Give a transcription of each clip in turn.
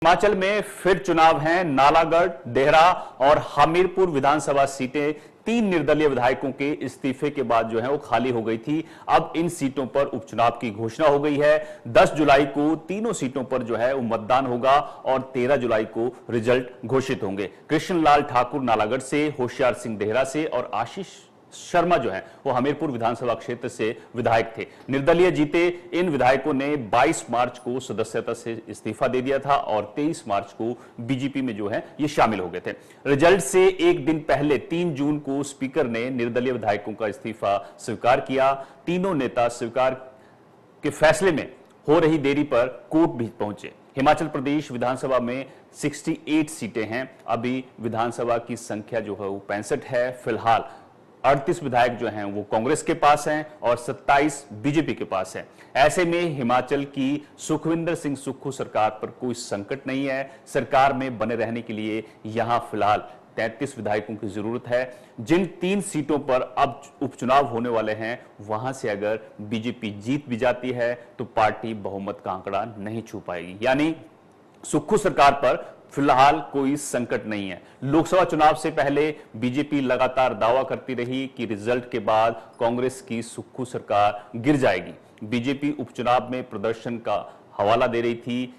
हिमाचल में फिर चुनाव हैं। नालागढ़, देहरा और हमीरपुर विधानसभा सीटें 3 निर्दलीय विधायकों के इस्तीफे के बाद जो है वो खाली हो गई थी। अब इन सीटों पर उपचुनाव की घोषणा हो गई है। 10 जुलाई को तीनों सीटों पर जो है वो मतदान होगा और 13 जुलाई को रिजल्ट घोषित होंगे। कृष्ण लाल ठाकुर नालागढ़ से, होशियार सिंह देहरा से और आशीष शर्मा जो है वो हमीरपुर विधानसभा क्षेत्र से विधायक थे। निर्दलीय जीते इन विधायकों ने 22 मार्च को सदस्यता से इस्तीफा दे दिया था और 23 मार्च को बीजेपी में जो है ये शामिल हो गए थे। रिजल्ट से एक दिन पहले 3 जून को स्पीकर ने निर्दलीय विधायकों का इस्तीफा स्वीकार किया। तीनों नेता स्वीकार के फैसले में हो रही देरी पर कोर्ट भी पहुंचे। हिमाचल प्रदेश विधानसभा में 68 सीटें हैं। अभी विधानसभा की संख्या जो है वो 65 है। फिलहाल 38 विधायक जो हैं वो कांग्रेस के पास हैं और 27 बीजेपी के पास हैं। ऐसे में हिमाचल की सुखविंदर सिंह सुक्खू सरकार पर कोई संकट नहीं है। सरकार में बने रहने के लिए यहां फिलहाल 33 विधायकों की जरूरत है। जिन 3 सीटों पर अब उपचुनाव होने वाले हैं वहां से अगर बीजेपी जीत भी जाती है तो पार्टी बहुमत का आंकड़ा नहीं छू पाएगी। यानी सुक्खू सरकार पर फिलहाल कोई संकट नहीं है। लोकसभा चुनाव से पहले बीजेपी लगातार दावा करती रही कि रिजल्ट के बाद कांग्रेस की सुक्खू सरकार गिर जाएगी। बीजेपी उपचुनाव में प्रदर्शन का हवाला दे रही थी,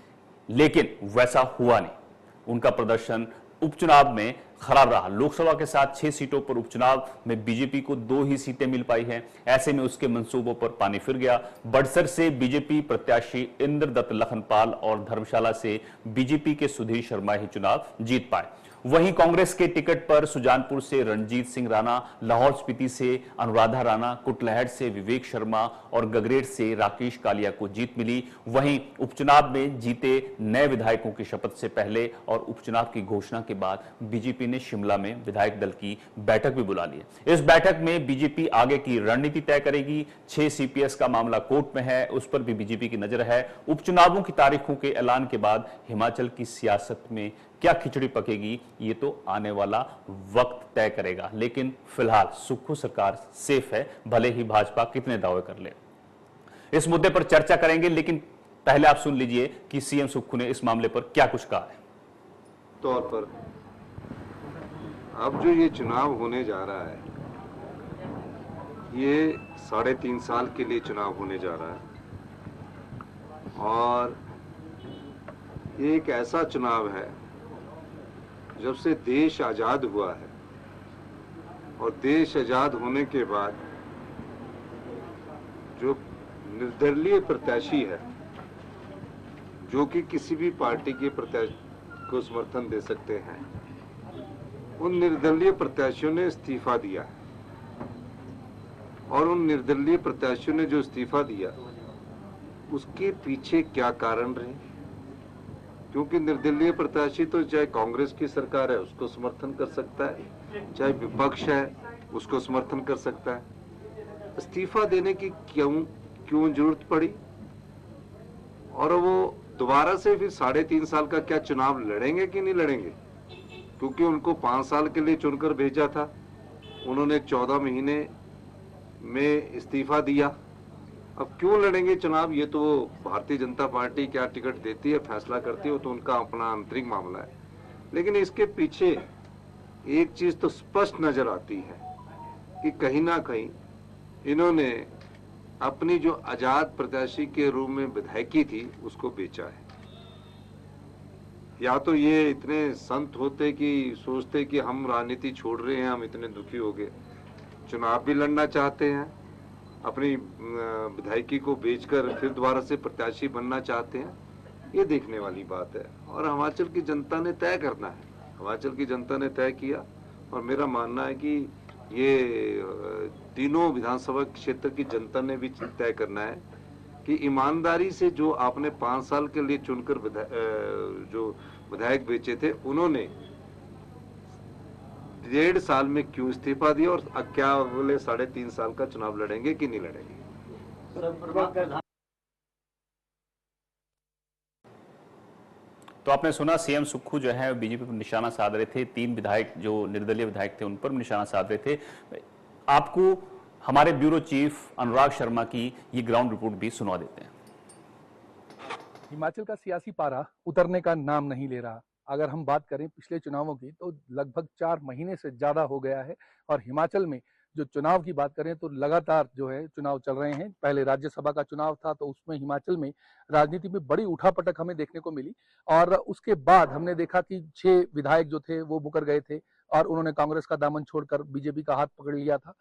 लेकिन वैसा हुआ नहीं। उनका प्रदर्शन उपचुनाव में खराब रहा। लोकसभा के साथ 6 सीटों पर उपचुनाव में बीजेपी को 2 ही सीटें मिल पाई हैं। ऐसे में उसके मंसूबों पर पानी फिर गया। बड़सर से बीजेपी प्रत्याशी इंद्रदत्त लखनपाल और धर्मशाला से बीजेपी के सुधीर शर्मा ही चुनाव जीत पाए। वहीं कांग्रेस के टिकट पर सुजानपुर से रणजीत सिंह राणा, लाहौल स्पीति से अनुराधा राणा, कुटलैहड़ से विवेक शर्मा और गगरेट से राकेश कालिया को जीत मिली। वहीं उपचुनाव में जीते नए विधायकों की शपथ से पहले और उपचुनाव की घोषणा के बाद बीजेपी ने शिमला में विधायक दल की बैठक भी बुला ली। इस बैठक में बीजेपी आगे की रणनीति तय करेगी। 6 सीपीएस का मामला कोर्ट में है, उस पर भी बीजेपी की नजर है। उपचुनावों की तारीखों के ऐलान के बाद हिमाचल की सियासत में क्या खिचड़ी पकेगी ये तो आने वाला वक्त तय करेगा। लेकिन फिलहाल सुक्खू सरकार सेफ है, भले ही भाजपा कितने दावे कर ले। इस मुद्दे पर चर्चा करेंगे, लेकिन पहले आप सुन लीजिए कि सीएम सुक्खू ने इस मामले पर क्या कुछ कहा है। तौर पर अब जो ये चुनाव होने जा रहा है, ये 3.5 साल के लिए चुनाव होने जा रहा है और ये एक ऐसा चुनाव है जब से देश आजाद हुआ है और देश आजाद होने के बाद जो निर्दलीय प्रत्याशी है, जो कि किसी भी पार्टी के प्रत्याशी को समर्थन दे सकते हैं, उन निर्दलीय प्रत्याशियों ने इस्तीफा दिया और उन निर्दलीय प्रत्याशियों ने जो इस्तीफा दिया उसके पीछे क्या कारण रहे। क्योंकि निर्दलीय प्रत्याशी तो चाहे कांग्रेस की सरकार है उसको समर्थन कर सकता है, चाहे विपक्ष है उसको समर्थन कर सकता है। इस्तीफा देने की क्यों जरूरत पड़ी और वो दोबारा से फिर 3.5 साल का क्या चुनाव लड़ेंगे कि नहीं लड़ेंगे? क्योंकि उनको 5 साल के लिए चुनकर भेजा था, उन्होंने 14 महीने में इस्तीफा दिया। अब क्यों लड़ेंगे चुनाव? ये तो भारतीय जनता पार्टी क्या टिकट देती है, फैसला करती है, वो तो उनका अपना आंतरिक मामला है। लेकिन इसके पीछे एक चीज तो स्पष्ट नजर आती है कि कहीं ना कहीं इन्होंने अपनी जो आजाद प्रत्याशी के रूप में विधायकी थी उसको बेचा है। या तो ये इतने संत होते कि सोचते कि हम राजनीति छोड़ रहे हैं, हम इतने दुखी हो गए, चुनाव भी लड़ना चाहते हैं, अपनी विधायकी को बेचकर फिर दोबारा से प्रत्याशी बनना चाहते हैं, ये देखने वाली बात है। और हिमाचल की जनता ने तय करना है, हिमाचल की जनता ने तय किया और मेरा मानना है कि ये तीनों विधानसभा क्षेत्र की जनता ने भी तय करना है कि ईमानदारी से जो आपने 5 साल के लिए चुनकर जो विधायक बेचे थे, उन्होंने 1.5 साल में क्यों इस्तीफा दिया और क्या बोले 3.5 साल का चुनाव लड़ेंगे कि नहीं लड़ेंगे। तो आपने सुना, सीएम सुक्खू जो है बीजेपी पर निशाना साध रहे थे। 3 विधायक जो निर्दलीय विधायक थे उन पर निशाना साध रहे थे। आपको हमारे ब्यूरो चीफ अनुराग शर्मा की ये ग्राउंड रिपोर्ट भी सुनवा देते हैं। हिमाचल का सियासी पारा उतरने का नाम नहीं ले रहा। अगर हम बात करें पिछले चुनावों की तो लगभग 4 महीने से ज़्यादा हो गया है और हिमाचल में जो चुनाव की बात करें तो लगातार जो है चुनाव चल रहे हैं। पहले राज्यसभा का चुनाव था तो उसमें हिमाचल में राजनीति में बड़ी उठापटक हमें देखने को मिली और उसके बाद हमने देखा कि 6 विधायक जो थे वो मुकर गए थे और उन्होंने कांग्रेस का दामन छोड़कर बीजेपी का हाथ पकड़ लिया था।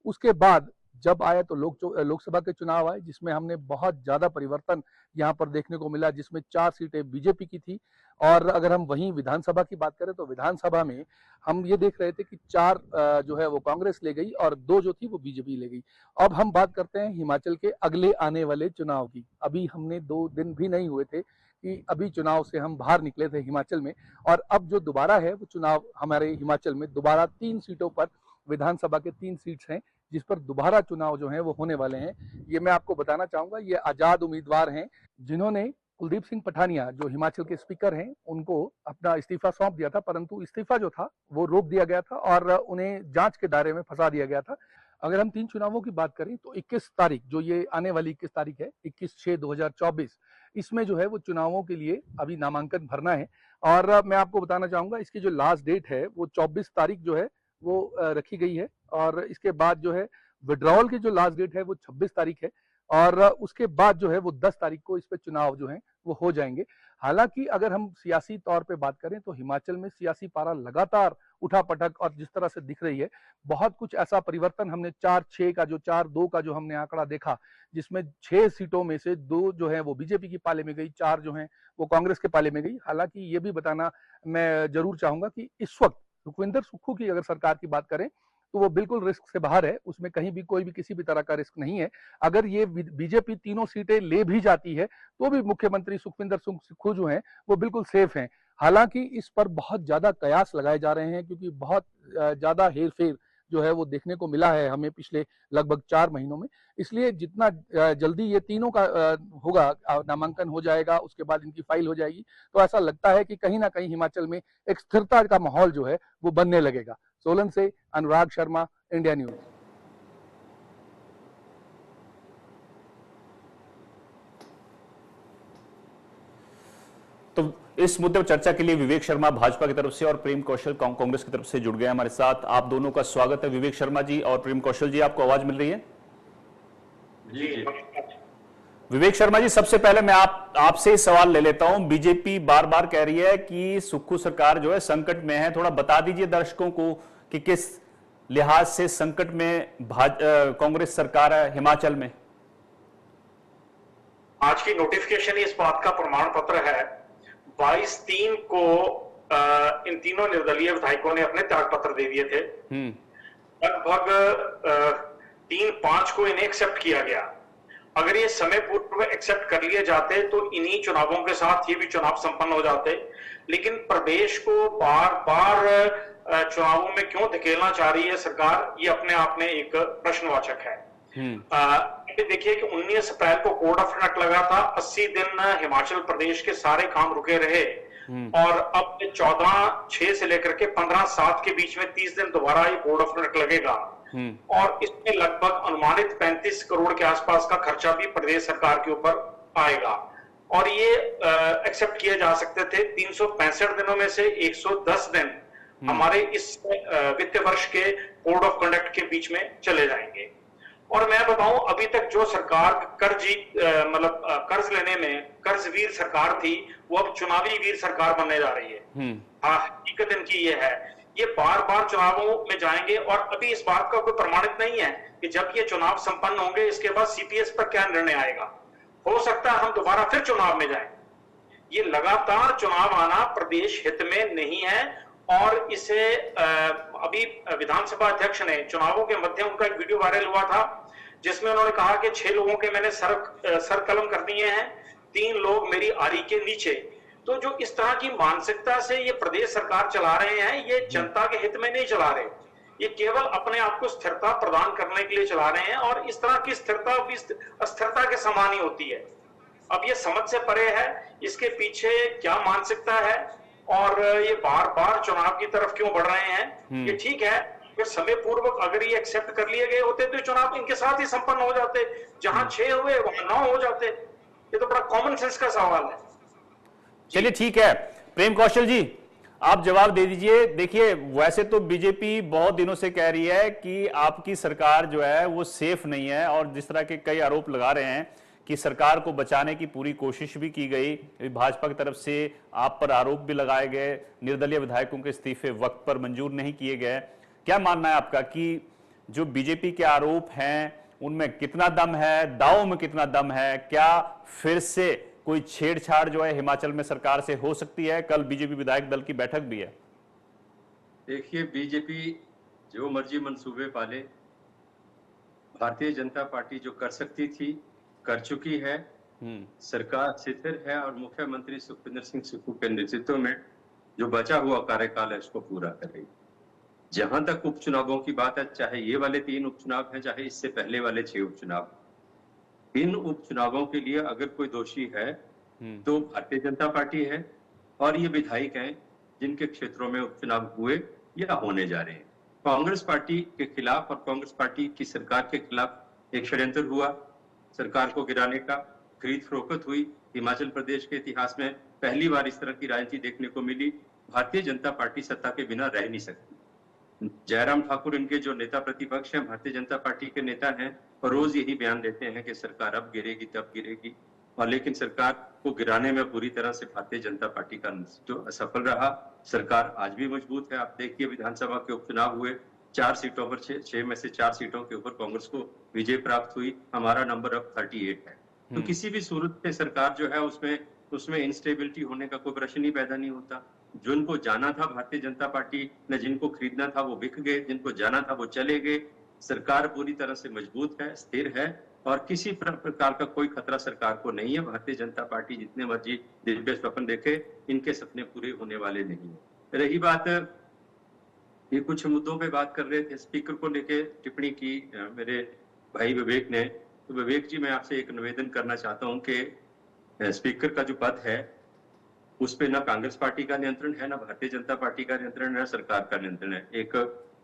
उसके बाद जब आया तो लोकसभा के चुनाव आए जिसमें हमने बहुत ज्यादा परिवर्तन यहाँ पर देखने को मिला, जिसमें 4 सीटें बीजेपी की थी। और अगर हम वहीं विधानसभा की बात करें तो विधानसभा में हम ये देख रहे थे कि 4 जो है वो कांग्रेस ले गई और 2 जो थी वो बीजेपी ले गई। अब हम बात करते हैं हिमाचल के अगले आने वाले चुनाव की। अभी हमने 2 दिन भी नहीं हुए थे कि अभी चुनाव से हम बाहर निकले थे हिमाचल में और अब जो दोबारा है वो चुनाव हमारे हिमाचल में दोबारा 3 सीटों पर, विधानसभा के 3 सीट्स हैं जिस पर दोबारा चुनाव जो है वो होने वाले हैं। ये मैं आपको बताना चाहूंगा, ये आजाद उम्मीदवार हैं जिन्होंने कुलदीप सिंह पठानिया जो हिमाचल के स्पीकर हैं उनको अपना इस्तीफा सौंप दिया था, परंतु इस्तीफा जो था वो रोक दिया गया था और उन्हें जांच के दायरे में फंसा दिया गया था। अगर हम 3 चुनावों की बात करें तो 21 तारीख जो ये आने वाली 21 तारीख है, 21/6/2024, इसमें जो है वो चुनावों के लिए अभी नामांकन भरना है। और मैं आपको बताना चाहूंगा इसकी जो लास्ट डेट है वो 24 तारीख जो है वो रखी गई है और इसके बाद जो है विड्रॉल की जो लास्ट डेट है वो 26 तारीख है और उसके बाद जो है वो 10 तारीख को इस पे चुनाव जो है वो हो जाएंगे। हालांकि अगर हम सियासी तौर पे बात करें तो हिमाचल में सियासी पारा लगातार उठापटक और जिस तरह से दिख रही है, बहुत कुछ ऐसा परिवर्तन हमने 4-6 का जो 4-2 का जो हमने आंकड़ा देखा, जिसमें 6 सीटों में से 2 जो है वो बीजेपी की पाले में गई, 4 जो है वो कांग्रेस के पाले में गई। हालांकि ये भी बताना मैं जरूर चाहूंगा कि इस वक्त सुखविंदर सुक्खू की अगर सरकार की बात करें तो वो बिल्कुल रिस्क से बाहर है, उसमें कहीं भी कोई भी किसी भी तरह का रिस्क नहीं है। अगर ये बीजेपी 3 सीटें ले भी जाती है तो भी मुख्यमंत्री सुखविंदर सुक्खू जो हैं वो बिल्कुल सेफ हैं। हालांकि इस पर बहुत ज्यादा कयास लगाए जा रहे हैं क्योंकि बहुत ज्यादा हेरफेर जो है वो देखने को मिला है हमें पिछले लगभग 4 महीनों में। इसलिए जितना जल्दी ये तीनों का होगा, नामांकन हो जाएगा, उसके बाद इनकी फाइल हो जाएगी, तो ऐसा लगता है कि कहीं ना कहीं हिमाचल में एक स्थिरता का माहौल जो है वो बनने लगेगा। सोलन से अनुराग शर्मा, इंडिया न्यूज। तो इस मुद्दे पर चर्चा के लिए विवेक शर्मा भाजपा की तरफ से और प्रेम कौशल कांग्रेस की तरफ से जुड़ गए हमारे साथ। आप दोनों का स्वागत है। विवेक शर्मा जी और प्रेम कौशल जी, आपको आवाज मिल रही है? जी। विवेक शर्मा जी, सबसे पहले मैं आपसे सवाल ले लेता हूं। बीजेपी बार बार कह रही है कि सुक्खू सरकार जो है संकट में है। थोड़ा बता दीजिए दर्शकों को कि किस लिहाज से संकट में कांग्रेस सरकार है हिमाचल में। आज की नोटिफिकेशन इस बात का प्रमाण पत्र है। 22/3 को इन तीनों निर्दलीय विधायकों ने अपने त्याग पत्र दे दिए थे। लगभग 3-5 को इन्हें एक्सेप्ट किया गया। अगर ये समय पूर्व एक्सेप्ट कर लिए जाते तो इन्हीं चुनावों के साथ ये भी चुनाव संपन्न हो जाते। लेकिन प्रदेश को बार बार चुनावों में क्यों धकेलना चाह रही है सरकार, ये अपने आप में एक प्रश्नवाचक है। देखिए कि 19 अप्रैल को कोड ऑफ कंडक्ट लगा था। 80 दिन हिमाचल प्रदेश के सारे काम रुके रहे और अब 14/6 से लेकर के 15/7 के बीच में 30 दिन दोबारा ये कोड ऑफ कंडक्ट लगेगा और इसमें लगभग अनुमानित 35 करोड़ के आसपास का खर्चा भी प्रदेश सरकार के ऊपर आएगा। और ये एक्सेप्ट किए जा सकते थे। 365 दिनों में से 110 दिन हमारे इस वित्त वर्ष के कोड ऑफ कंडक्ट के बीच में चले जाएंगे। और मैं बताऊं, अभी तक जो सरकार कर्ज लेने में कर्जवीर सरकार थी, वो अब चुनावी वीर सरकार बनने जा रही है। हकीकत इनकी ये है, ये बार बार चुनावों में जाएंगे और अभी इस बात का कोई प्रमाणित नहीं है कि जब ये चुनाव संपन्न होंगे इसके बाद सीपीएस पर क्या निर्णय आएगा। हो सकता है हम दोबारा फिर चुनाव में जाएं। ये लगातार चुनाव आना प्रदेश हित में नहीं है और इसे अभी विधानसभा अध्यक्ष ने चुनावों के मध्य उनका एक वीडियो वायरल हुआ था जिसमें उन्होंने कहा कि 6 लोगों के मैंने सर कलम कर दिए हैं, 3 लोग मेरी आरी के नीचे। तो जो इस तरह की मानसिकता से ये प्रदेश सरकार चला रहे हैं, ये जनता के हित में नहीं चला रहे, ये केवल अपने आप को स्थिरता प्रदान करने के लिए चला रहे हैं और इस तरह की स्थिरता भी अस्थिरता के समान ही होती है। अब ये समझ से परे है इसके पीछे क्या मानसिकता है और ये बार बार चुनाव की तरफ क्यों बढ़ रहे हैं। ये ठीक है, फिर समय पूर्वक अगर ये एक्सेप्ट कर लिए गए होते तो चुनाव इनके साथ ही संपन्न हो जाते, जहां 6 हुए वहां 9 हो जाते। ये तो बड़ा कॉमन सेंस का सवाल है। चलिए ठीक है, प्रेम कौशल जी आप जवाब दे दीजिए। देखिए वैसे तो बीजेपी बहुत दिनों से कह रही है कि आपकी सरकार जो है वो सेफ नहीं है, और जिस तरह के कई आरोप लगा रहे हैं कि सरकार को बचाने की पूरी कोशिश भी की गई, भाजपा की तरफ से आप पर आरोप भी लगाए गए, निर्दलीय विधायकों के इस्तीफे वक्त पर मंजूर नहीं किए गए। क्या मानना है आपका कि जो बीजेपी के आरोप हैं उनमें कितना दम है, दावों में कितना दम है? क्या फिर से कोई छेड़छाड़ जो है हिमाचल में सरकार से हो सकती है? कल बीजेपी विधायक दल की बैठक भी है। देखिए, बीजेपी जो मर्जी मंसूबे पाले, भारतीय जनता पार्टी जो कर सकती थी कर चुकी है। सरकार स्थिर है और मुख्यमंत्री सुखविंदर सिंह सुक्खू के नेतृत्व में जो बचा हुआ कार्यकाल है उसको पूरा करेगी। जहां तक उपचुनावों की बात है, चाहे ये वाले 3 उपचुनाव हैं, चाहे इससे पहले वाले 6 उपचुनाव, इन उपचुनावों के लिए अगर कोई दोषी है तो भारतीय जनता पार्टी है, और ये विधायक हैं जिनके क्षेत्रों में उपचुनाव हुए या होने जा रहे हैं। कांग्रेस पार्टी के खिलाफ और कांग्रेस पार्टी की सरकार के खिलाफ एक षड्यंत्र हुआ, सरकार को गिराने का, खरीद फरोख्त हुई। हिमाचल प्रदेश के इतिहास में पहली बार इस तरह की राजनीति देखने को मिली। भारतीय जनता पार्टी सत्ता के बिना रह नहीं सकती। जयराम ठाकुर इनके जो नेता प्रतिपक्ष हैं, भारतीय जनता पार्टी के नेता हैं, और रोज यही बयान देते हैं कि सरकार अब गिरेगी तब गिरेगी, और लेकिन सरकार को गिराने में पूरी तरह से भारतीय जनता पार्टी का जो असफल रहा। सरकार आज भी मजबूत है। आप देखिए विधानसभा के उपचुनाव हुए, 4 सीटों पर 6 में से 4 सीटों के ऊपर कांग्रेस को विजय प्राप्त हुई। हमारा नंबर अब 38 है। तो किसी भी सूरत में सरकार जो है उसमें इंस्टेबिलिटी होने का कोई प्रश्न ही पैदा नहीं होता। जिनको जाना था भारतीय जनता पार्टी ने, जिनको खरीदना था वो बिक गए, जिनको जाना था वो चले गए। सरकार पूरी तरह से मजबूत है, स्थिर है, और किसी प्रकार का कोई खतरा सरकार को नहीं है। भारतीय जनता पार्टी जितने मर्जी दिव्य स्वप्न देखे, इनके सपने पूरे होने वाले नहीं है। रही बात, ये कुछ मुद्दों पे बात कर रहे थे, स्पीकर को लेके टिप्पणी की मेरे भाई विवेक ने। तो विवेक जी, मैं आपसे एक निवेदन करना चाहता हूं कि स्पीकर का जो पद है उस पे ना कांग्रेस पार्टी का नियंत्रण है, ना भारतीय जनता पार्टी का नियंत्रण है, सरकार का नियंत्रण है। एक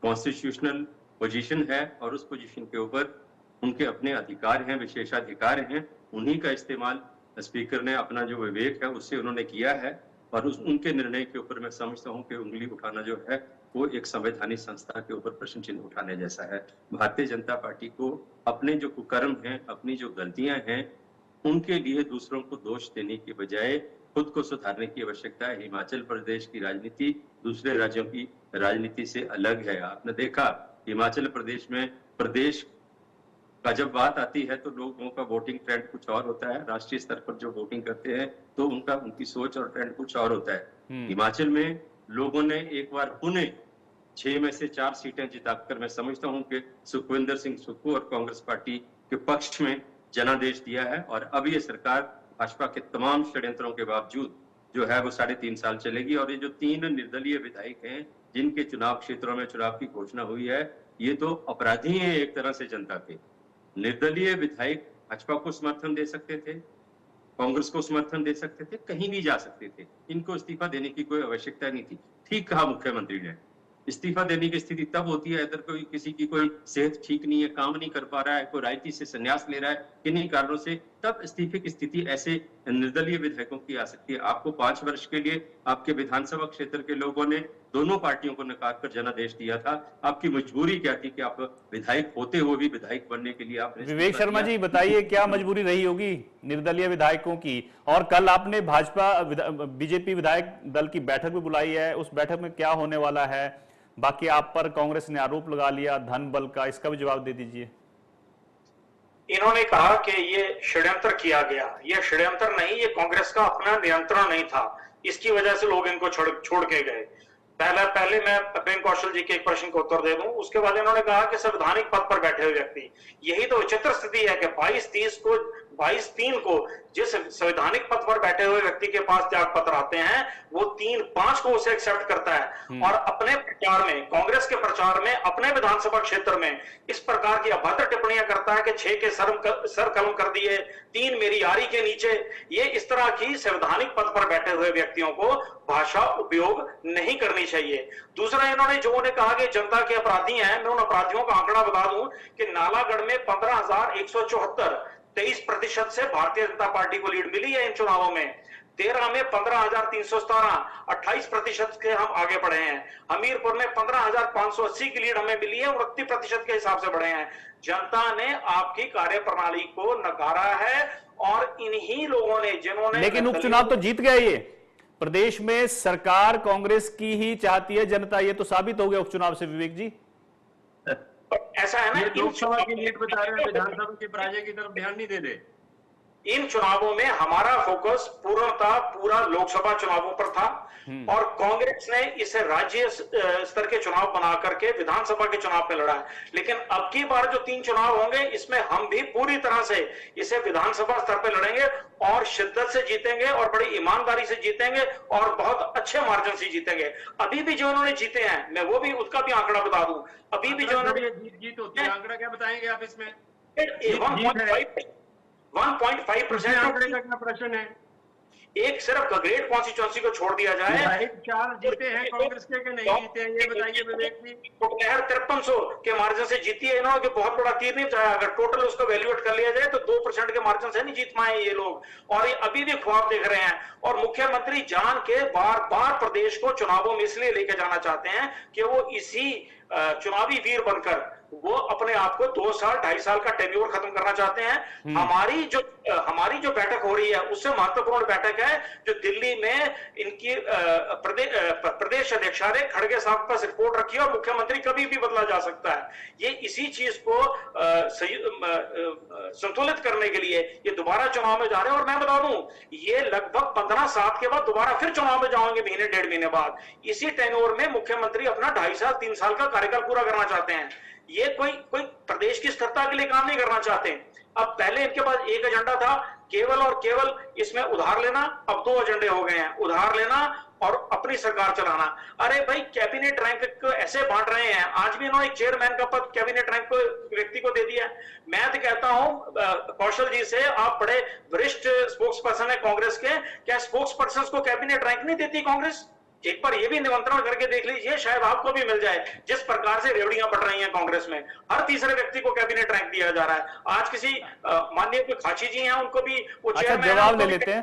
कॉन्स्टिट्यूशनल पोजीशन है और उस पोजीशन के ऊपर उनके अपने अधिकार हैं, विशेषाधिकार हैं। उन्हीं का इस्तेमाल स्पीकर ने अपना जो विवेक है उससे उन्होंने किया है, और उनके निर्णय के ऊपर मैं समझता हूं कि उंगली उठाना जो है वो एक संवैधानिक संस्था के ऊपर प्रश्न चिन्ह उठाने जैसा है। भारतीय जनता पार्टी को अपने जो कुकर्म हैं, अपनी जो गलतियां हैं, उनके लिए दूसरों को दोष देने की बजाय खुद को सुधारने की आवश्यकता है। हिमाचल प्रदेश की राजनीति दूसरे राज्यों की राजनीति से अलग है। आपने देखा हिमाचल प्रदेश में प्रदेश का जब बात आती है तो लोगों का वोटिंग ट्रेंड कुछ और होता है। राष्ट्रीय स्तर पर जो वोटिंग करते हैं तो उनकी सोच और ट्रेंड कुछ और होता है। हिमाचल में लोगों ने एक बार पुनः 6 में से 4 सीटें जिताकर मैं समझता हूं कि सुखविंदर सिंह सुक्खू और कांग्रेस पार्टी के पक्ष में जनादेश दिया है, और अब ये सरकार भाजपा के तमाम षड्यंत्रों के बावजूद जो है वो 3.5 साल चलेगी। और ये जो 3 निर्दलीय विधायक हैं जिनके चुनाव क्षेत्रों में चुनाव की घोषणा हुई है, ये तो अपराधी हैं एक तरह से जनता के। निर्दलीय विधायक भाजपा को समर्थन दे सकते थे, कांग्रेस को समर्थन दे सकते थे, कहीं भी जा सकते थे। इनको इस्तीफा देने की कोई आवश्यकता नहीं थी। ठीक कहा मुख्यमंत्री ने, इस्तीफा देने की स्थिति तब होती है अगर कोई किसी की कोई सेहत ठीक नहीं है, काम नहीं कर पा रहा है, कोई राजनीति से संन्यास ले रहा है, किन्हीं कारणों से, तब इस्तीफे की स्थिति ऐसे निर्दलीय विधायकों की आ सकती है। आपको 5 वर्ष के लिए आपके विधानसभा क्षेत्र के लोगों ने दोनों पार्टियों को नकार कर जनादेश दिया था। आपकी मजबूरी क्या थी कि आप विधायक होते हुए भी विधायक बनने के लिए आपने। विवेक शर्मा जी बताइए, क्या मजबूरी रही होगी निर्दलीय विधायकों की? और कल आपने भाजपा बीजेपी विधायक दल की बैठक भी बुलाई है, उस बैठक में क्या होने वाला है? बाकी आप पर कांग्रेस ने आरोप लगा लिया धन बल का, इसका भी जवाब दे दीजिए। इन्होंने कहा कि ये षड्यंत्र किया गया। ये षड्यंत्र नहीं, ये कांग्रेस का अपना नियंत्रण नहीं था, इसकी वजह से लोग इनको छोड़ के गए। पहले मैं प्रेम कौशल जी के एक प्रश्न को उत्तर दे दूं, उसके बाद इन्होंने कहा कि संवैधानिक पद पर बैठे हुए व्यक्ति, यही तो विचित्र स्थिति है कि 22/3 को जिस संवैधानिक पद पर बैठे हुए व्यक्ति के पास त्याग पत्र आते हैं वो 3-5 को उसे एक्सेप्ट करता है, और अपने प्रचार में, कांग्रेस के प्रचार में, अपने विधानसभा क्षेत्र में इस प्रकार की अभद्र टिप्पणियां करता है कि 6 के सर कलम कर दिए, 3 मेरी यारी के नीचे। ये इस तरह की संवैधानिक पद पर बैठे हुए व्यक्तियों को भाषा उपयोग नहीं करनी चाहिए। दूसरा, इन्होंने जो उन्हें कहा कि जनता के अपराधी हैं, मैं उन अपराधियों का आंकड़ा बता दूं कि नालागढ़ में 15,174 23% से भारतीय जनता पार्टी को लीड मिली है इन चुनावों में। 13 में 15,317, 28% के हम आगे बढ़े हैं। हमीरपुर में 15,580 की लीड हमें मिली है, 29% के हिसाब से बढ़े हैं। जनता ने आपकी कार्यप्रणाली को नकारा है और इन्हीं लोगों ने जिन्होंने, लेकिन उपचुनाव तो जीत गया, ये प्रदेश में सरकार कांग्रेस की ही चाहती है जनता, ये तो साबित हो गया उपचुनाव से विवेक जी। ऐसा है ना, लोकसभा की लीड बता रहे हैं, विधानसभा की पराजय की तरफ ध्यान नहीं दे रहे। इन चुनावों में हमारा फोकस पूरा लोकसभा चुनावों पर था और कांग्रेस ने इसे राज्य स्तर के चुनाव बना करके विधानसभा के चुनाव में लड़ा है। लेकिन अब की बार जो 3 चुनाव होंगे, इसमें हम भी पूरी तरह से इसे विधानसभा स्तर पर लड़ेंगे और शिद्दत से जीतेंगे और बड़ी ईमानदारी से जीतेंगे और बहुत अच्छे मार्जिन से जीतेंगे। अभी भी जो उन्होंने जीते हैं, मैं वो भी उसका भी आंकड़ा बता दूं, अभी भी जो उन्होंने जीत होती है, आंकड़ा क्या बताएंगे आप इसमें? 1.5% आंकड़े का क्या प्रश्न है? एक सिर्फ गगरेट कॉन्स्टिट्यूंसी को छोड़ दिया जाए, 4 जीते हैं कांग्रेस के नहीं जीते हैं, ये बताइए विवेक जी। 5300 के मार्जिन से जीती है इन्होंने, कि बहुत बड़ा तीर नहीं चाहे। अगर टोटल उसको वैल्यूएट कर लिया जाए तो 2% के मार्जिन से नहीं जीत पाए ये लोग, और ये अभी भी ख्वाब देख रहे हैं। और मुख्यमंत्री जान के बार बार प्रदेश को चुनावों में इसलिए लेके जाना चाहते हैं कि वो इसी चुनावी वीर बनकर वो अपने आप को 2 साल 2.5 साल का टेन्योर खत्म करना चाहते हैं। हमारी जो बैठक हो रही है उससे महत्वपूर्ण बैठक है जो दिल्ली में इनकी प्रदेश अध्यक्षालय खड़गे साहब पर रिपोर्ट रखी है और मुख्यमंत्री कभी भी बदला जा सकता है। ये इसी चीज को संतुलित करने के लिए ये दोबारा चुनाव में जा रहे हैं। और मैं बता दूं, ये लगभग 15/7 के बाद दोबारा फिर चुनाव में जाएंगे, महीने 1.5 महीने बाद। इसी टेन्योर में मुख्यमंत्री अपना 2.5 साल 3 साल का कार्यकाल पूरा करना चाहते हैं। ये कोई प्रदेश की स्थिरता के लिए काम नहीं करना चाहते। अब पहले इनके पास एक एजेंडा था, केवल और केवल इसमें उधार लेना। अब 2 एजेंडे हो गए हैं, उधार लेना और अपनी सरकार चलाना। अरे भाई, कैबिनेट रैंक को ऐसे बांट रहे हैं, आज भी इन्होंने एक चेयरमैन का पद कैबिनेट रैंक को व्यक्ति को दे दिया। मैं तो कहता हूं कौशल जी से, आप बड़े वरिष्ठ स्पोक्स पर्सन है कांग्रेस के, क्या स्पोक्स पर्सन को कैबिनेट रैंक नहीं देती कांग्रेस? एक बार ये भी निमंत्रण करके देख लीजिए, शायद आपको भी मिल जाए। जिस प्रकार से रेवड़ियां बढ़ रही हैं कांग्रेस में, हर तीसरे व्यक्ति को कैबिनेट रैंक दिया जा रहा है। आज किसी माननीय कोई खाची जी हैं, उनको भी वो चेयरमैन। जवाब ले लेते हैं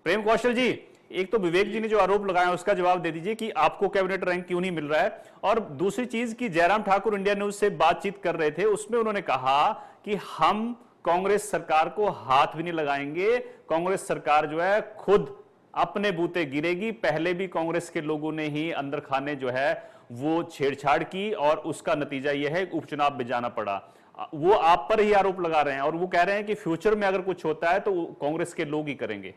प्रेम कौशल जी। एक तो विवेक जी ने जो आरोप लगाया उसका जवाब दे दीजिए कि आपको कैबिनेट रैंक क्यों नहीं मिल रहा है। और दूसरी चीज की जयराम ठाकुर इंडिया न्यूज से बातचीत कर रहे थे, उसमें उन्होंने कहा कि हम कांग्रेस सरकार को हाथ भी नहीं लगाएंगे, कांग्रेस सरकार जो है खुद अपने बूते गिरेगी। पहले भी कांग्रेस के लोगों ने ही अंदर खाने जो है वो छेड़छाड़ की और उसका नतीजा यह है उपचुनाव में जाना पड़ा। वो आप पर ही आरोप लगा रहे हैं और वो कह रहे हैं कि फ्यूचर में अगर कुछ होता है तो कांग्रेस के लोग ही करेंगे।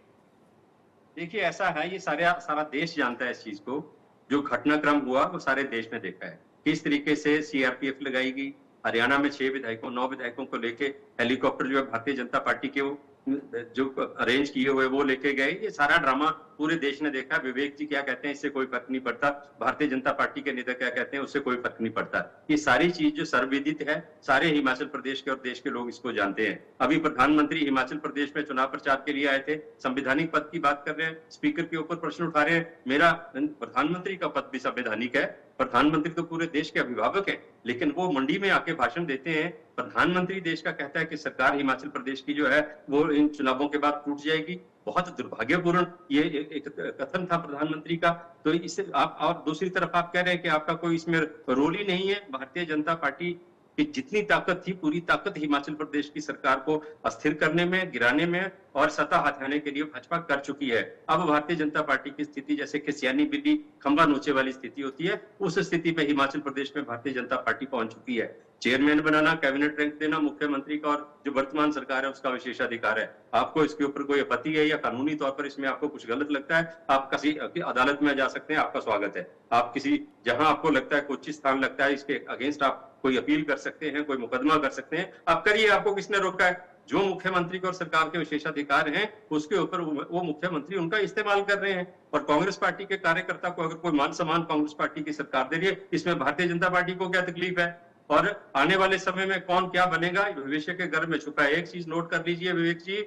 देखिए, ऐसा है, ये सारा देश जानता है इस चीज को। जो घटनाक्रम हुआ वो सारे देश ने देखा है, किस तरीके से सीआरपीएफ लगाई गई। हरियाणा में 9 विधायकों को लेके हेलीकॉप्टर जो है भारतीय जनता पार्टी के वो जो अरेंज किए हुए वो लेके गए। ये सारा ड्रामा पूरे देश ने देखा। विवेक जी क्या कहते हैं इससे कोई फर्क नहीं पड़ता, भारतीय जनता पार्टी के नेता क्या कहते हैं उससे कोई फर्क नहीं पड़ता। ये सारी चीज जो सर्वविदित है, सारे हिमाचल प्रदेश के और देश के लोग इसको जानते हैं। अभी प्रधानमंत्री हिमाचल प्रदेश में चुनाव प्रचार के लिए आए थे, संवैधानिक पद की बात कर रहे हैं, स्पीकर के ऊपर प्रश्न उठा रहे हैं। मेरा प्रधानमंत्री का पद भी संवैधानिक है, प्रधानमंत्री तो पूरे देश के अभिभावक है, लेकिन वो मंडी में आके भाषण देते हैं। प्रधानमंत्री देश का कहता है कि सरकार हिमाचल प्रदेश की जो है वो इन चुनावों के बाद टूट जाएगी। बहुत दुर्भाग्यपूर्ण ये एक कथन था प्रधानमंत्री का। तो इससे आप, और दूसरी तरफ आप कह रहे हैं कि आपका कोई इसमें रोल ही नहीं है। भारतीय जनता पार्टी की जितनी ताकत थी, पूरी ताकत हिमाचल प्रदेश की सरकार को अस्थिर करने में, गिराने में और सत्ता हथियाने के लिए भाजपा कर चुकी है। अब भारतीय जनता पार्टी की स्थिति जैसे कि सियानी बिल्ली खंबा नोचे वाली स्थिति होती है, उस स्थिति पे हिमाचल प्रदेश में भारतीय जनता पार्टी पहुंच चुकी है। चेयरमैन बनाना, कैबिनेट रैंक देना मुख्यमंत्री का और जो वर्तमान सरकार है उसका विशेषाधिकार है। आपको इसके ऊपर कोई आपत्ति है या कानूनी तौर पर इसमें आपको कुछ गलत लगता है, आप किसी अदालत में जा सकते हैं, आपका स्वागत है। आप किसी जहां आपको लगता है उचित स्थान लगता है, इसके अगेंस्ट आप कोई अपील कर सकते हैं, कोई मुकदमा कर सकते हैं, आप करिए। आपको किसने रोका है? जो मुख्यमंत्री को और सरकार के विशेषाधिकार हैं उसके ऊपर वो मुख्यमंत्री उनका इस्तेमाल कर रहे हैं। और कांग्रेस पार्टी के कार्यकर्ता को अगर कोई मान सम्मान कांग्रेस पार्टी की सरकार दे रही है, इसमें भारतीय जनता पार्टी को क्या तकलीफ है? और आने वाले समय में कौन क्या बनेगा भविष्य के गर्भ में छुपा है। एक चीज नोट कर लीजिए विवेक जी,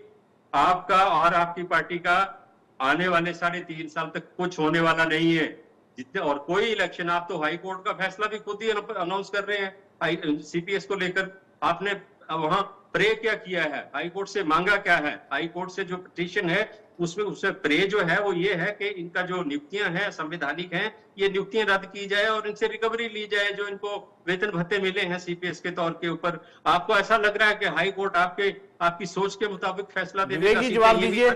आपका और आपकी पार्टी का आने वाले 3.5 साल तक कुछ होने वाला नहीं है। जितने और कोई इलेक्शन, आप तो हाई कोर्ट का फैसला भी खुद ही अनाउंस कर रहे हैं सीपीएस को लेकर। आपने अब वहां प्रे क्या किया है, हाई कोर्ट से मांगा क्या है, हाई कोर्ट से जो पिटीशन है उसमें प्रे जो है वो ये है कि इनका जो नियुक्तियां हैं संवैधानिक हैं, ये नियुक्तियां रद्द की जाए और इनसे रिकवरी ली जाए जो इनको वेतन भत्ते मिले हैं सीपीएस के तौर के ऊपर। आपको ऐसा लग रहा है कि हाई कोर्ट आपकी सोच के मुताबिक फैसला देने विवेक का, जी जवाब दीजिए,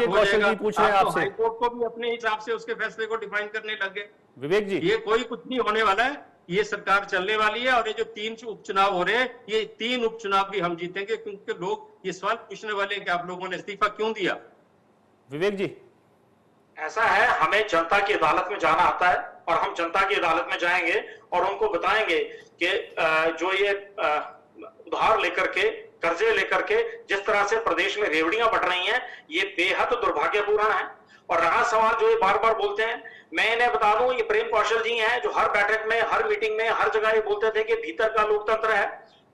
कौशल जी पूछ रहे हैं आप तो आपसे। हाई कोर्ट को भी अपने हिसाब से उसके फैसले को डिफाइन करने लगे। विवेक जी, ये कोई कुछ नहीं होने वाला है, ये सरकार चलने वाली है और ये जो 3 उपचुनाव हो रहे हैं, ये 3 उपचुनाव भी हम जीतेंगे, क्योंकि लोग ये सवाल पूछने वाले हैं कि आप लोगों ने इस्तीफा क्यों दिया। विवेक जी, ऐसा है, हमें जनता की अदालत में जाना आता है और हम जनता की अदालत में जाएंगे और उनको बताएंगे कि जो ये उधार लेकर के, कर्जे लेकर के जिस तरह से प्रदेश में रेवड़ियां बढ़ रही हैं, ये बेहद दुर्भाग्यपूर्ण है। और रहा सवाल जो ये बार बार बोलते हैं, मैं इन्हें बता दूं, ये प्रेम कौशल जी हैं जो हर बैठक में, हर मीटिंग में, हर जगह ये बोलते थे कि भीतर का लोकतंत्र है।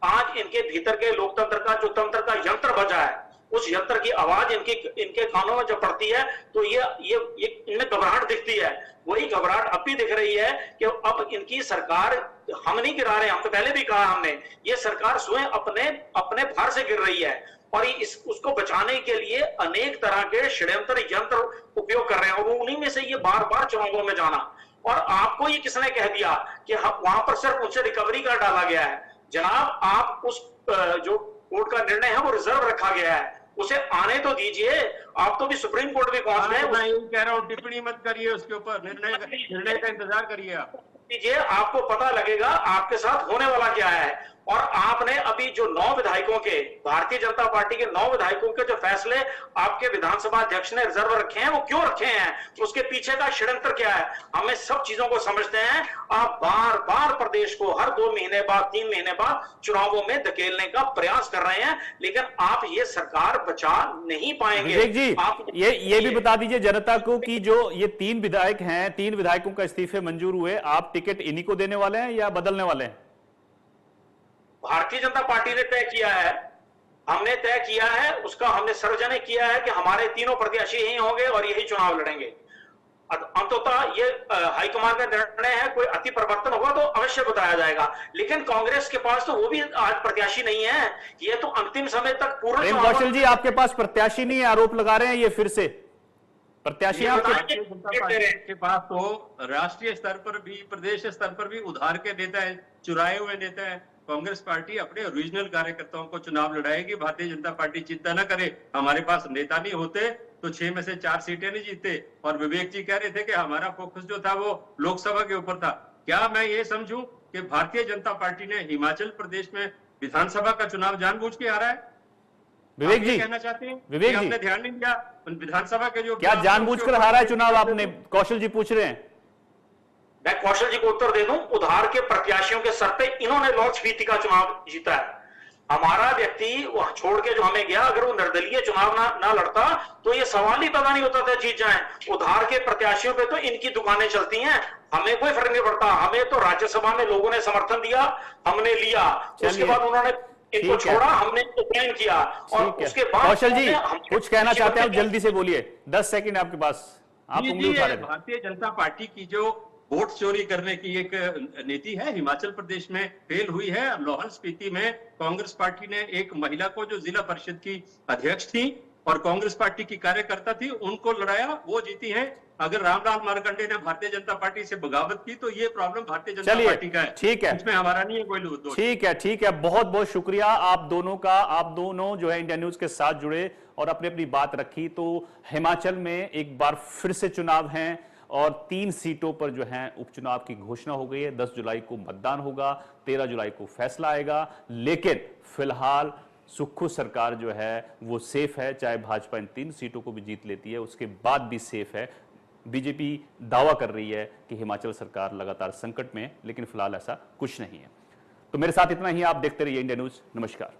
आज इनके भीतर के लोकतंत्र का जो तंत्र का यंत्र बजा है, उस यंत्र की आवाज इनके कानों में जब पड़ती है तो ये इनमें घबराहट दिखती है। वही घबराहट अब भी दिख रही है कि अब इनकी सरकार, हम नहीं गिरा रहे, हम तो पहले भी कहा हमने, ये सरकार स्वयं अपने भार से गिर रही है और उसको बचाने के लिए अनेक तरह के षड्यंत्र यंत्र उपयोग कर रहे हैं और उन्हीं में से ये बार बार चुनावों में जाना। और आपको ये किसने कह दिया कि वहां पर सिर्फ उनसे रिकवरी कर डाला गया है? जनाब, आप उस जो कोर्ट का निर्णय है वो रिजर्व रखा गया है, उसे आने तो दीजिए। आप तो भी सुप्रीम कोर्ट भी पहुंच गए। मैं यही कह रहा हूँ, टिप्पणी मत करिए उसके ऊपर, निर्णय का इंतजार करिए आप। दीजिए, आपको पता लगेगा आपके साथ होने वाला क्या है। और आपने अभी जो 9 विधायकों के, भारतीय जनता पार्टी के 9 विधायकों के जो फैसले आपके विधानसभा अध्यक्ष ने रिजर्व रखे हैं, वो क्यों रखे हैं, उसके पीछे का षड्यंत्र क्या है, हमें सब चीजों को समझते हैं। आप बार बार प्रदेश को हर 2 महीने बाद, 3 महीने बाद चुनावों में धकेलने का प्रयास कर रहे हैं, लेकिन आप ये सरकार बचा नहीं पाएंगे। विवेक जी, आप ये भी बता दीजिए जनता को कि जो ये 3 विधायक हैं, 3 विधायकों का इस्तीफे मंजूर हुए, आप टिकट इन्हीं को देने वाले हैं या बदलने वाले हैं? भारतीय जनता पार्टी ने तय किया है, हमने तय किया है, उसका हमने सार्वजनिक किया है कि हमारे तीनों प्रत्याशी यही होंगे और यही चुनाव लड़ेंगे। अंततः ये हाईकमान का निर्णय है, कोई अति परिवर्तन होगा तो अवश्य बताया जाएगा, लेकिन कांग्रेस के पास तो वो भी आज प्रत्याशी नहीं है। ये तो अंतिम समय तक पूर्ण। प्रेम कौशल जी, आपके पास प्रत्याशी नहीं है, आरोप लगा रहे हैं ये फिर से प्रत्याशी आपके पास तो राष्ट्रीय स्तर पर भी, प्रदेश स्तर पर भी उधार के नेता है, चुराए हुए नेता है। कांग्रेस पार्टी अपने ओरिजिनल कार्यकर्ताओं को चुनाव लड़ाएगी। भारतीय जनता पार्टी चिंता न करे, हमारे पास नेता नहीं होते तो 6 में से 4 सीटें नहीं जीते। और विवेक जी कह रहे थे कि हमारा फोकस जो था वो लोकसभा के ऊपर था। क्या मैं ये समझूं कि भारतीय जनता पार्टी ने हिमाचल प्रदेश में विधानसभा का चुनाव जानबूझ के हारा है? विवेक जी कहना चाहते हैं विवेक जी, आपने ध्यान नहीं दिया विधानसभा के जो क्या जानबूझकर हारा है चुनाव आपने? कौशल जी पूछ रहे हैं। मैं कौशल जी को उत्तर दे दूं, उधार के प्रत्याशियों के सर पे इन्होंने लाहौल स्पीति का चुनाव जीता है। हमारा व्यक्ति वहां छोड़ के जो हमें गया, अगर वो निर्दलीय चुनाव ना लड़ता तो ये सवाल ही पैदा नहीं होता था जीत जाए। उधार के प्रत्याशियों पे तो इनकी दुकानें चलती हैं, हमें कोई फर्क नहीं पड़ता। हमें तो राज्यसभा में लोगों ने समर्थन दिया, हमने लिया, उसके बाद उन्होंने इनको छोड़ा, हमने चयन किया और उसके बाद। कौशल जी कुछ कहना चाहते हैं, जल्दी से बोलिए, 10 सेकंड आपके पास, आप उंगली उठा रहे थे। भारतीय जनता पार्टी की जो वोट चोरी करने की एक नीति है, हिमाचल प्रदेश में फेल हुई है। लाहौल स्पीति में कांग्रेस पार्टी ने एक महिला को, जो जिला परिषद की अध्यक्ष थी और कांग्रेस पार्टी की कार्यकर्ता थी, उनको लड़ाया, वो जीती है। अगर रामलाल मारकंडे ने भारतीय जनता पार्टी से बगावत की तो ये प्रॉब्लम भारतीय जनता पार्टी का है, ठीक है, इसमें हमारा नहीं है कोई दोष। ठीक है, बहुत बहुत शुक्रिया आप दोनों का। आप दोनों जो है इंडिया न्यूज के साथ जुड़े और अपनी अपनी बात रखी। तो हिमाचल में एक बार फिर से चुनाव हैं और 3 सीटों पर जो है उपचुनाव की घोषणा हो गई है। 10 जुलाई को मतदान होगा, 13 जुलाई को फैसला आएगा, लेकिन फिलहाल सुक्खू सरकार जो है वो सेफ है। चाहे भाजपा इन 3 सीटों को भी जीत लेती है, उसके बाद भी सेफ है। बीजेपी दावा कर रही है कि हिमाचल सरकार लगातार संकट में है, लेकिन फिलहाल ऐसा कुछ नहीं है। तो मेरे साथ इतना ही, आप देखते रहिए इंडिया न्यूज। नमस्कार।